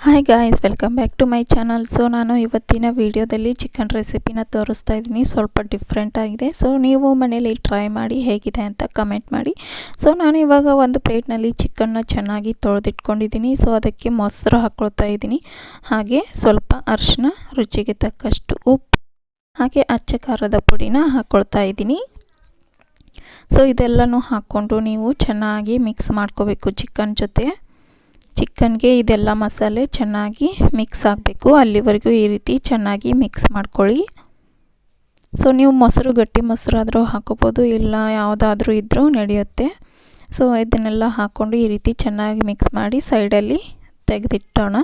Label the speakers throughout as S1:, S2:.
S1: Hi guys, welcome back to my channel. So ನಾನು ಇವತ್ತಿನ ವಿಡಿಯೋದಲ್ಲಿ ಚಿಕನ್ ರೆಸಿಪಿನ ತೋರಿಸ್ತಾ ಇದ್ದೀನಿ. ಸ್ವಲ್ಪ ಡಿಫ್ರೆಂಟ್ ಆಗಿದೆ. ಸೊ ನೀವು ಮನೇಲಿ ಟ್ರೈ ಮಾಡಿ ಹೇಗಿದೆ ಅಂತ ಕಮೆಂಟ್ ಮಾಡಿ. ಸೊ ನಾನು ಇವಾಗ ಒಂದು ಪ್ಲೇಟ್ನಲ್ಲಿ ಚಿಕನ್ನ ಚೆನ್ನಾಗಿ ತೊಳೆದಿಟ್ಕೊಂಡಿದ್ದೀನಿ. ಸೊ ಅದಕ್ಕೆ ಮೊಸರು ಹಾಕ್ಕೊಳ್ತಾ ಇದ್ದೀನಿ. ಹಾಗೆ ಸ್ವಲ್ಪ ಅರಿಶಿನ, ರುಚಿಗೆ ತಕ್ಕಷ್ಟು ಉಪ್ಪು, ಹಾಗೆ ಅಚ್ಚ ಖಾರದ ಪುಡಿನ ಹಾಕ್ಕೊಳ್ತಾ ಇದ್ದೀನಿ. ಸೊ ಇದೆಲ್ಲನೂ ಹಾಕ್ಕೊಂಡು ನೀವು ಚೆನ್ನಾಗಿ ಮಿಕ್ಸ್ ಮಾಡ್ಕೋಬೇಕು. ಚಿಕನ್ಗೆ ಇದೆಲ್ಲ ಮಸಾಲೆ ಚೆನ್ನಾಗಿ ಮಿಕ್ಸ್ ಆಗಬೇಕು. ಅಲ್ಲಿವರೆಗೂ ಈ ರೀತಿ ಚೆನ್ನಾಗಿ ಮಿಕ್ಸ್ ಮಾಡ್ಕೊಳ್ಳಿ. ಸೊ ನೀವು ಮೊಸರು, ಗಟ್ಟಿ ಮೊಸರು ಆದರೂ ಹಾಕೋಬೋದು, ಇಲ್ಲ ಯಾವುದಾದ್ರೂ ಇದ್ದರೂ ನಡೆಯುತ್ತೆ. ಸೊ ಇದನ್ನೆಲ್ಲ ಹಾಕ್ಕೊಂಡು ಈ ರೀತಿ ಚೆನ್ನಾಗಿ ಮಿಕ್ಸ್ ಮಾಡಿ ಸೈಡಲ್ಲಿ ತೆಗೆದಿಟ್ಟೋಣ.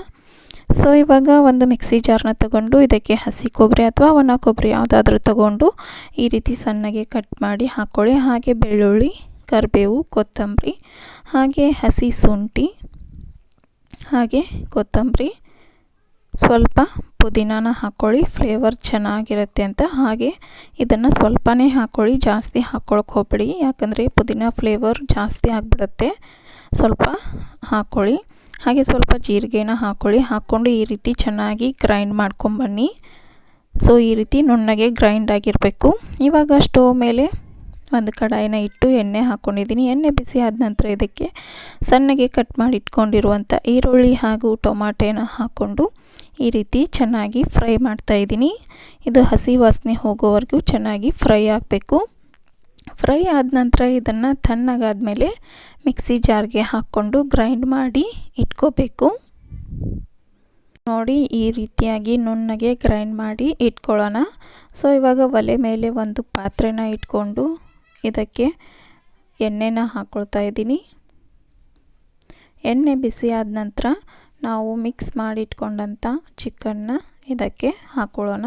S1: ಸೊ ಇವಾಗ ಒಂದು ಮಿಕ್ಸಿ ಜಾರ್ನ ತಗೊಂಡು ಇದಕ್ಕೆ ಹಸಿ ಕೊಬ್ಬರಿ ಅಥವಾ ಒಣ ಕೊಬ್ಬರಿ ಯಾವುದಾದ್ರೂ ತಗೊಂಡು ಈ ರೀತಿ ಸಣ್ಣಗೆ ಕಟ್ ಮಾಡಿ ಹಾಕ್ಕೊಳ್ಳಿ. ಹಾಗೆ ಬೆಳ್ಳುಳ್ಳಿ, ಕರಿಬೇವು, ಕೊತ್ತಂಬರಿ, ಹಾಗೆ ಹಸಿ ಶುಂಠಿ, ಹಾಗೆ ಕೊತ್ತಂಬರಿ, ಸ್ವಲ್ಪ ಪುದೀನಾನ ಹಾಕ್ಕೊಳ್ಳಿ, ಫ್ಲೇವರ್ ಚೆನ್ನಾಗಿರುತ್ತೆ ಅಂತ. ಹಾಗೆ ಇದನ್ನು ಸ್ವಲ್ಪನೇ ಹಾಕ್ಕೊಳ್ಳಿ, ಜಾಸ್ತಿ ಹಾಕ್ಕೊಳಕ್ಕೆ ಹೋಗಬೇಡಿ, ಯಾಕಂದರೆ ಪುದೀನ ಫ್ಲೇವರ್ ಜಾಸ್ತಿ ಆಗಿಬಿಡುತ್ತೆ. ಸ್ವಲ್ಪ ಹಾಕ್ಕೊಳ್ಳಿ. ಹಾಗೆ ಸ್ವಲ್ಪ ಜೀರಿಗೆನ ಹಾಕ್ಕೊಂಡು ಈ ರೀತಿ ಚೆನ್ನಾಗಿ ಗ್ರೈಂಡ್ ಮಾಡ್ಕೊಂಬನ್ನಿ. ಸೊ ಈ ರೀತಿ ನುಣ್ಣಗೆ ಗ್ರೈಂಡ್ ಆಗಿರಬೇಕು. ಇವಾಗ ಸ್ಟವ್ ಮೇಲೆ ಒಂದು ಕಡಾಯಿನ ಇಟ್ಟು ಎಣ್ಣೆ ಹಾಕ್ಕೊಂಡಿದ್ದೀನಿ. ಎಣ್ಣೆ ಬಿಸಿ ಆದ ನಂತರ ಇದಕ್ಕೆ ಸಣ್ಣಗೆ ಕಟ್ ಮಾಡಿ ಇಟ್ಕೊಂಡಿರುವಂಥ ಈರುಳ್ಳಿ ಹಾಗೂ ಟೊಮಾಟೆನ ಹಾಕ್ಕೊಂಡು ಈ ರೀತಿ ಚೆನ್ನಾಗಿ ಫ್ರೈ ಮಾಡ್ತಾಯಿದ್ದೀನಿ. ಇದು ಹಸಿ ವಾಸನೆ ಹೋಗೋವರೆಗೂ ಚೆನ್ನಾಗಿ ಫ್ರೈ ಆಗಬೇಕು. ಫ್ರೈ ಆದ ನಂತರ ಇದನ್ನು ತಣ್ಣಗಾದ್ಮೇಲೆ ಮಿಕ್ಸಿ ಜಾರ್ಗೆ ಹಾಕ್ಕೊಂಡು ಗ್ರೈಂಡ್ ಮಾಡಿ ಇಟ್ಕೋಬೇಕು. ನೋಡಿ, ಈ ರೀತಿಯಾಗಿ ನುಣ್ಣಗೆ ಗ್ರೈಂಡ್ ಮಾಡಿ ಇಟ್ಕೊಳ್ಳೋಣ. ಸೊ ಇವಾಗ ಒಲೆ ಮೇಲೆ ಒಂದು ಪಾತ್ರೆನ ಇಟ್ಕೊಂಡು ಇದಕ್ಕೆ ಎಣ್ಣೆನ ಹಾಕ್ಕೊಳ್ತಾ ಇದ್ದೀನಿ. ಎಣ್ಣೆ ಬಿಸಿ ಆದ ನಂತರ ನಾವು ಮಿಕ್ಸ್ ಮಾಡಿಟ್ಕೊಂಡಂಥ ಚಿಕನ್ನ ಇದಕ್ಕೆ ಹಾಕ್ಕೊಳ್ಳೋಣ.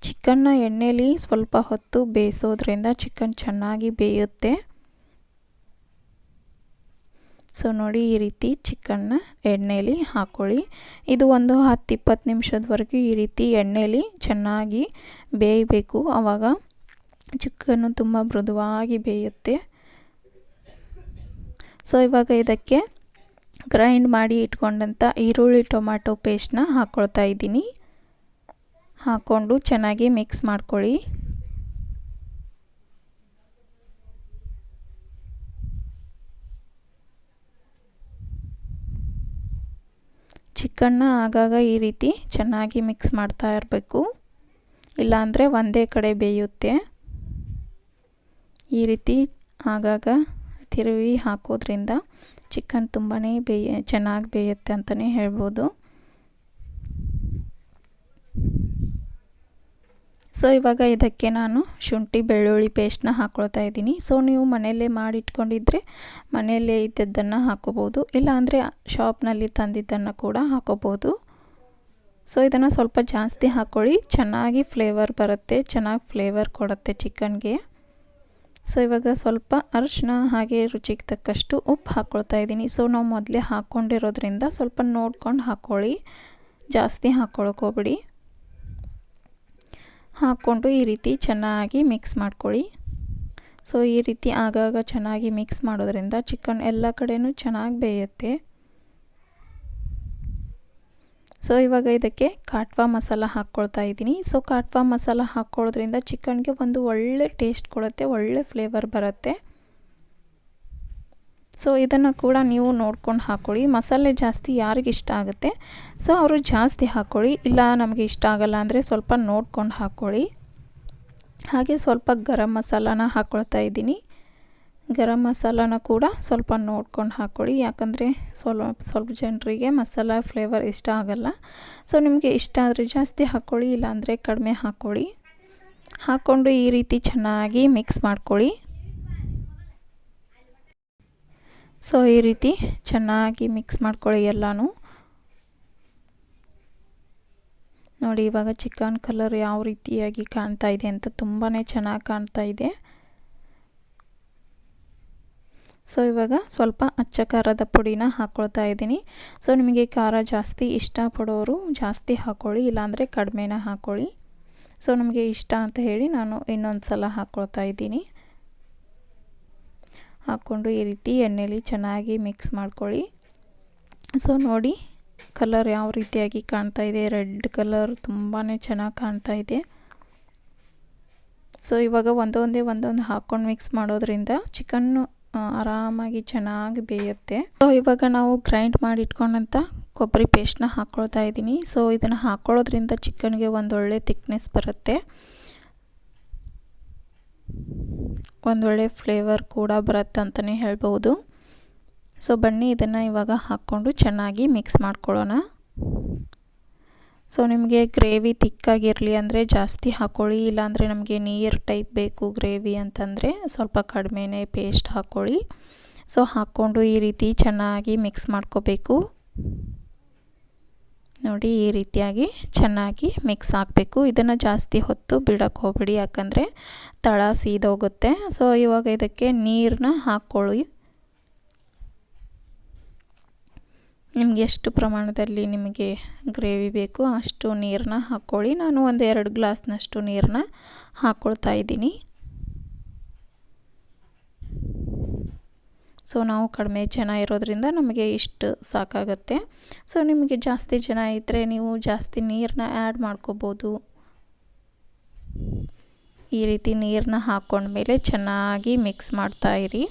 S1: ಚಿಕನ್ನ ಎಣ್ಣೆಲಿ ಸ್ವಲ್ಪ ಹೊತ್ತು ಬೇಯಿಸೋದ್ರಿಂದ ಚಿಕನ್ ಚೆನ್ನಾಗಿ ಬೇಯುತ್ತೆ. ಸೊ ನೋಡಿ, ಈ ರೀತಿ ಚಿಕನ್ನ ಎಣ್ಣೆಲಿ ಹಾಕ್ಕೊಳ್ಳಿ. ಇದು ಒಂದು 10-20 ನಿಮಿಷದವರೆಗೂ ಈ ರೀತಿ ಎಣ್ಣೆಲಿ ಚೆನ್ನಾಗಿ ಬೇಯಬೇಕು. ಆವಾಗ ಚಿಕನ್ನು ತುಂಬ ಮೃದುವಾಗಿ ಬೇಯುತ್ತೆ. ಸೊ ಇವಾಗ ಇದಕ್ಕೆ ಗ್ರೈಂಡ್ ಮಾಡಿ ಇಟ್ಕೊಂಡಂಥ ಈರುಳ್ಳಿ ಟೊಮ್ಯಾಟೊ ಪೇಸ್ಟ್ನ ಹಾಕ್ಕೊಳ್ತಾ ಇದ್ದೀನಿ. ಹಾಕ್ಕೊಂಡು ಚೆನ್ನಾಗಿ ಮಿಕ್ಸ್ ಮಾಡ್ಕೊಳ್ಳಿ. ಚಿಕನ್ನ ಆಗಾಗ ಈ ರೀತಿ ಚೆನ್ನಾಗಿ ಮಿಕ್ಸ್ ಮಾಡ್ತಾ ಇರಬೇಕು, ಇಲ್ಲಾಂದರೆ ಒಂದೇ ಕಡೆ ಬೇಯುತ್ತೆ. ಈ ರೀತಿ ಆಗಾಗ ತಿರುವಿ ಹಾಕೋದ್ರಿಂದ ಚಿಕನ್ ತುಂಬಾ ಚೆನ್ನಾಗಿ ಬೇಯುತ್ತೆ ಅಂತಲೇ ಹೇಳ್ಬೋದು. ಸೊ ಇವಾಗ ಇದಕ್ಕೆ ನಾನು ಶುಂಠಿ ಬೆಳ್ಳುಳ್ಳಿ ಪೇಸ್ಟ್ನ ಹಾಕ್ಕೊಳ್ತಾ ಇದ್ದೀನಿ. ಸೊ ನೀವು ಮನೆಯಲ್ಲೇ ಮಾಡಿಟ್ಕೊಂಡಿದ್ರೆ ಮನೆಯಲ್ಲೇ ಇದ್ದದ್ದನ್ನು ಹಾಕೋಬೋದು, ಇಲ್ಲಾಂದರೆ ಶಾಪ್ನಲ್ಲಿ ತಂದಿದ್ದನ್ನು ಕೂಡ ಹಾಕೋಬೋದು. ಸೊ ಇದನ್ನು ಸ್ವಲ್ಪ ಜಾಸ್ತಿ ಹಾಕ್ಕೊಳ್ಳಿ, ಚೆನ್ನಾಗಿ ಫ್ಲೇವರ್ ಬರುತ್ತೆ, ಚೆನ್ನಾಗಿ ಫ್ಲೇವರ್ ಕೊಡುತ್ತೆ ಚಿಕನ್ಗೆ. ಸೊ ಇವಾಗ ಸ್ವಲ್ಪ ಅರಿಶಿನ ಹಾಗೆ ರುಚಿಗೆ ತಕ್ಕಷ್ಟು ಉಪ್ಪು ಹಾಕ್ಕೊಳ್ತಾ ಇದ್ದೀನಿ. ಸೊ ನಾವು ಮೊದಲೇ ಹಾಕ್ಕೊಂಡಿರೋದ್ರಿಂದ ಸ್ವಲ್ಪ ನೋಡ್ಕೊಂಡು ಹಾಕ್ಕೊಳ್ಳಿ, ಜಾಸ್ತಿ ಹಾಕ್ಕೊಳಕ್ಕೆ ಹೋಗ್ಬೇಡಿ. ಹಾಕ್ಕೊಂಡು ಈ ರೀತಿ ಚೆನ್ನಾಗಿ ಮಿಕ್ಸ್ ಮಾಡ್ಕೊಳ್ಳಿ. ಸೊ ಈ ರೀತಿ ಆಗಾಗ ಚೆನ್ನಾಗಿ ಮಿಕ್ಸ್ ಮಾಡೋದ್ರಿಂದ ಚಿಕನ್ ಎಲ್ಲ ಕಡೆಯೂ ಚೆನ್ನಾಗಿ ಬೇಯುತ್ತೆ. ಸೊ ಇವಾಗ ಇದಕ್ಕೆ ಕಾಟ್ವಾ ಮಸಾಲ ಹಾಕ್ಕೊಳ್ತಾ ಇದ್ದೀನಿ. ಸೊ ಕಾಟ್ವಾ ಮಸಾಲ ಹಾಕ್ಕೊಳ್ಳೋದ್ರಿಂದ ಚಿಕನ್ಗೆ ಒಂದು ಒಳ್ಳೆ ಟೇಸ್ಟ್ ಕೊಡುತ್ತೆ, ಒಳ್ಳೆ ಫ್ಲೇವರ್ ಬರುತ್ತೆ. ಸೊ ಇದನ್ನು ಕೂಡ ನೀವು ನೋಡ್ಕೊಂಡು ಹಾಕ್ಕೊಳ್ಳಿ. ಮಸಾಲೆ ಜಾಸ್ತಿ ಯಾರಿಗೆ ಇಷ್ಟ ಆಗುತ್ತೆ ಸೊ ಅವರು ಜಾಸ್ತಿ ಹಾಕ್ಕೊಳ್ಳಿ, ಇಲ್ಲ ನಮಗೆ ಇಷ್ಟ ಆಗಲ್ಲ ಅಂದರೆ ಸ್ವಲ್ಪ ನೋಡ್ಕೊಂಡು ಹಾಕ್ಕೊಳ್ಳಿ. ಹಾಗೆ ಸ್ವಲ್ಪ ಗರಂ ಮಸಾಲಾನ ಹಾಕ್ಕೊಳ್ತಾ ಇದ್ದೀನಿ. ಗರಂ ಮಸಾಲಾನ ಕೂಡ ಸ್ವಲ್ಪ ನೋಡ್ಕೊಂಡು ಹಾಕ್ಕೊಳ್ಳಿ, ಯಾಕಂದರೆ ಸ್ವಲ್ಪ ಜನರಿಗೆ ಮಸಾಲ ಫ್ಲೇವರ್ ಇಷ್ಟ ಆಗಲ್ಲ. ಸೊ ನಿಮಗೆ ಇಷ್ಟ ಆದರೆ ಜಾಸ್ತಿ ಹಾಕ್ಕೊಳ್ಳಿ, ಇಲ್ಲಾಂದರೆ ಕಡಿಮೆ ಹಾಕ್ಕೊಳ್ಳಿ. ಹಾಕ್ಕೊಂಡು ಈ ರೀತಿ ಚೆನ್ನಾಗಿ ಮಿಕ್ಸ್ ಮಾಡ್ಕೊಳ್ಳಿ. ಸೊ ಈ ರೀತಿ ಚೆನ್ನಾಗಿ ಮಿಕ್ಸ್ ಮಾಡ್ಕೊಳ್ಳಿ ಎಲ್ಲನೂ. ನೋಡಿ, ಇವಾಗ ಚಿಕನ್ ಕಲರ್ ಯಾವ ರೀತಿಯಾಗಿ ಕಾಣ್ತಾ ಇದೆ ಅಂತ ತುಂಬಾ ಚೆನ್ನಾಗಿ ಕಾಣ್ತಾ ಇದೆ. ಸೊ ಇವಾಗ ಸ್ವಲ್ಪ ಅಚ್ಚ ಖಾರದ ಪುಡಿನ ಹಾಕ್ಕೊಳ್ತಾ ಇದ್ದೀನಿ. ಸೊ ನಿಮಗೆ ಖಾರ ಜಾಸ್ತಿ ಇಷ್ಟಪಡೋರು ಜಾಸ್ತಿ ಹಾಕ್ಕೊಳ್ಳಿ, ಇಲ್ಲಾಂದರೆ ಕಡಿಮೆನ ಹಾಕ್ಕೊಳ್ಳಿ. ಸೊ ನಮಗೆ ಇಷ್ಟ ಅಂತ ಹೇಳಿ ನಾನು ಇನ್ನೊಂದು ಸಲ ಹಾಕ್ಕೊಳ್ತಾ ಇದ್ದೀನಿ. ಹಾಕ್ಕೊಂಡು ಈ ರೀತಿ ಎಣ್ಣೆಲಿ ಚೆನ್ನಾಗಿ ಮಿಕ್ಸ್ ಮಾಡ್ಕೊಳ್ಳಿ. ಸೊ ನೋಡಿ, ಕಲರ್ ಯಾವ ರೀತಿಯಾಗಿ ಕಾಣ್ತಾ ಇದೆ, ರೆಡ್ ಕಲರ್ ತುಂಬಾ ಚೆನ್ನಾಗಿ ಕಾಣ್ತಾ ಇದೆ. ಸೊ ಇವಾಗ ಒಂದೊಂದು ಹಾಕ್ಕೊಂಡು ಮಿಕ್ಸ್ ಮಾಡೋದ್ರಿಂದ ಚಿಕನ್ನು ಆರಾಮಾಗಿ ಚೆನ್ನಾಗಿ ಬೇಯುತ್ತೆ. ಸೊ ಇವಾಗ ನಾವು ಗ್ರೈಂಡ್ ಮಾಡಿ ಇಟ್ಕೊಂಡಂಥ ಕೊಬ್ಬರಿ ಪೇಸ್ಟ್ನ ಹಾಕ್ಕೊಳ್ತಾ ಇದ್ದೀನಿ. ಸೊ ಇದನ್ನು ಹಾಕ್ಕೊಳ್ಳೋದ್ರಿಂದ ಚಿಕನ್ಗೆ ಒಂದೊಳ್ಳೆ ಥಿಕ್ನೆಸ್ ಬರುತ್ತೆ, ಒಂದೊಳ್ಳೆ ಫ್ಲೇವರ್ ಕೂಡ ಬರುತ್ತೆ ಅಂತಲೇ ಹೇಳ್ಬೋದು. ಸೊ ಬನ್ನಿ ಇದನ್ನು ಇವಾಗ ಹಾಕ್ಕೊಂಡು ಚೆನ್ನಾಗಿ ಮಿಕ್ಸ್ ಮಾಡ್ಕೊಳ್ಳೋಣ. ಸೊ ನಿಮಗೆ ಗ್ರೇವಿ ತಿಕ್ಕಾಗಿರಲಿ ಅಂದರೆ ಜಾಸ್ತಿ ಹಾಕ್ಕೊಳ್ಳಿ, ಇಲ್ಲಾಂದರೆ ನಮಗೆ ನೀರು ಟೈಪ್ ಬೇಕು ಗ್ರೇವಿ ಅಂತಂದರೆ ಸ್ವಲ್ಪ ಕಡಿಮೆನೇ ಪೇಸ್ಟ್ ಹಾಕ್ಕೊಳ್ಳಿ. ಸೊ ಹಾಕ್ಕೊಂಡು ಈ ರೀತಿ ಚೆನ್ನಾಗಿ ಮಿಕ್ಸ್ ಮಾಡ್ಕೋಬೇಕು. ನೋಡಿ ಈ ರೀತಿಯಾಗಿ ಚೆನ್ನಾಗಿ ಮಿಕ್ಸ್ ಆಗಬೇಕು. ಇದನ್ನು ಜಾಸ್ತಿ ಹೊತ್ತು ಬಿಡೋಕ್ಕೆ ಹೋಗಬೇಡಿ, ಯಾಕಂದರೆ ತಳ ಸೀದೋಗುತ್ತೆ. ಸೊ ಇವಾಗ ಇದಕ್ಕೆ ನೀರನ್ನ ಹಾಕ್ಕೊಳ್ಳಿ. ನಿಮಗೆ ಎಷ್ಟು ಪ್ರಮಾಣದಲ್ಲಿ ನಿಮಗೆ ಗ್ರೇವಿ ಬೇಕು ಅಷ್ಟು ನೀರನ್ನ ಹಾಕ್ಕೊಳ್ಳಿ. ನಾನು ಒಂದು 2 ಗ್ಲಾಸ್ನಷ್ಟು ನೀರನ್ನ ಹಾಕ್ಕೊಳ್ತಾ ಇದ್ದೀನಿ. ಸೊ ನಾವು ಕಡಿಮೆ ಜನ ಇರೋದ್ರಿಂದ ನಮಗೆ ಇಷ್ಟು ಸಾಕಾಗುತ್ತೆ. ಸೊ ನಿಮಗೆ ಜಾಸ್ತಿ ಜನ ಇದ್ದರೆ ನೀವು ಜಾಸ್ತಿ ನೀರನ್ನ ಆ್ಯಡ್ ಮಾಡ್ಕೋಬೋದು. ಈ ರೀತಿ ನೀರನ್ನ ಹಾಕ್ಕೊಂಡ್ಮೇಲೆ ಚೆನ್ನಾಗಿ ಮಿಕ್ಸ್ ಮಾಡ್ತಾಯಿರಿ,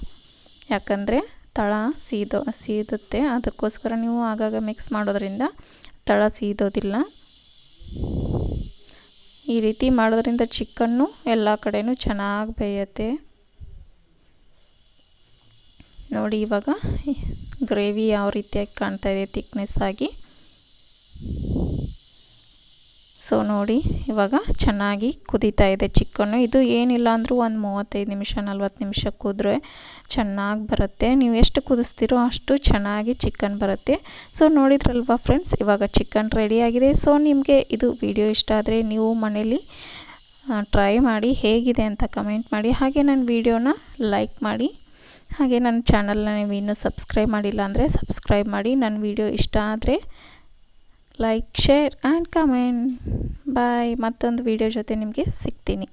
S1: ಯಾಕಂದರೆ ತಳ ಸೀದುತ್ತೆ. ಅದಕ್ಕೋಸ್ಕರ ನೀವು ಆಗಾಗ ಮಿಕ್ಸ್ ಮಾಡೋದ್ರಿಂದ ತಳ ಸೀದೋದಿಲ್ಲ. ಈ ರೀತಿ ಮಾಡೋದ್ರಿಂದ ಚಿಕನ್ನು ಎಲ್ಲ ಕಡೆನೂ ಚೆನ್ನಾಗಿ ಬೇಯುತ್ತೆ. ನೋಡಿ ಇವಾಗ ಗ್ರೇವಿ ಯಾವ ರೀತಿಯಾಗಿ ಕಾಣ್ತಾ ಇದೆ ಥಿಕ್ನೆಸ್ ಆಗಿ. ಸೊ ನೋಡಿ ಇವಾಗ ಚೆನ್ನಾಗಿ ಕುದೀತಾ ಇದೆ ಚಿಕನ್ನು. ಇದು ಏನಿಲ್ಲ ಅಂದರೂ ಒಂದು 35 ನಿಮಿಷ 40 ನಿಮಿಷ ಕುದ್ರೆ ಚೆನ್ನಾಗಿ ಬರುತ್ತೆ. ನೀವು ಎಷ್ಟು ಕುದಿಸ್ತೀರೋ ಅಷ್ಟು ಚೆನ್ನಾಗಿ ಚಿಕನ್ ಬರುತ್ತೆ. ಸೊ ನೋಡಿದ್ರಲ್ವಾ ಫ್ರೆಂಡ್ಸ್, ಇವಾಗ ಚಿಕನ್ ರೆಡಿಯಾಗಿದೆ. ಸೊ ನಿಮಗೆ ಇದು ವಿಡಿಯೋ ಇಷ್ಟ ಆದರೆ ನೀವು ಮನೇಲಿ ಟ್ರೈ ಮಾಡಿ ಹೇಗಿದೆ ಅಂತ ಕಮೆಂಟ್ ಮಾಡಿ. ಹಾಗೆ ನನ್ನ ವಿಡಿಯೋನ ಲೈಕ್ ಮಾಡಿ. ಹಾಗೆ ನನ್ನ ಚಾನಲ್ನ ನೀವು ಇನ್ನೂ ಸಬ್ಸ್ಕ್ರೈಬ್ ಮಾಡಿಲ್ಲ ಅಂದರೆ ಸಬ್ಸ್ಕ್ರೈಬ್ ಮಾಡಿ. ನನ್ನ ವಿಡಿಯೋ ಇಷ್ಟ ಆದರೆ ಲೈಕ್, ಶೇರ್ ಆ್ಯಂಡ್ ಕಮೆಂಟ್. ಬಾಯ್. ಮತ್ತೊಂದು ವಿಡಿಯೋ ಜೊತೆ ನಿಮಗೆ ಸಿಗ್ತೀನಿ.